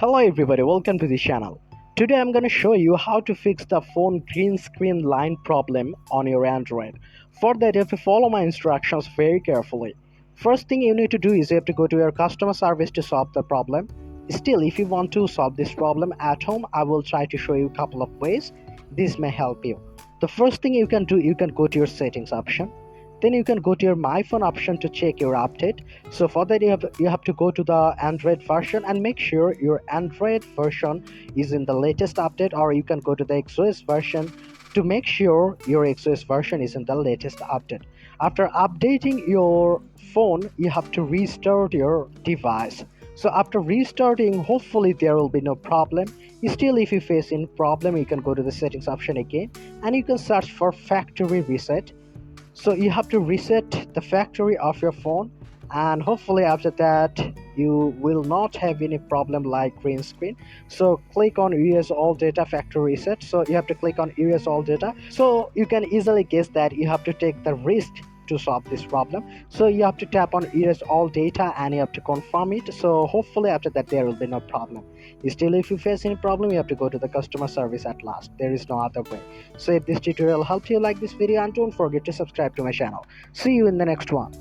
Hello everybody, welcome to the channel. Today I'm going to show you how to fix the phone green screen line problem on your Android. For that you have to follow my instructions very carefully. First thing you need to do is you have to go to your customer service to solve the problem. Still, if you want to solve this problem at home, I will try to show you a couple of ways. This may help you. The first thing you can do, you can go to your settings option. Then you can go to your my phone option to check your update. So for that you have to go to the Android version and make sure your Android version is in the latest update, or you can go to the XOS version to make sure your XOS version is in the latest update. After updating your phone, you have to restart your device. So after restarting, hopefully there will be no problem. Still, if you face any problem, you can go to the settings option again and you can search for factory reset. So you have to reset the factory of your phone, and hopefully after that you will not have any problem like green screen. So click on erase all data factory reset. So you have to click on erase all data. So you can easily guess that you have to take the risk to solve this problem. So you have to tap on erase all data and you have to confirm it. So hopefully after that there will be no problem. Still, if you face any problem, you have to go to the customer service at last. There is no other way. So if this tutorial helped you, like this video and don't forget to subscribe to my channel. See you in the next one.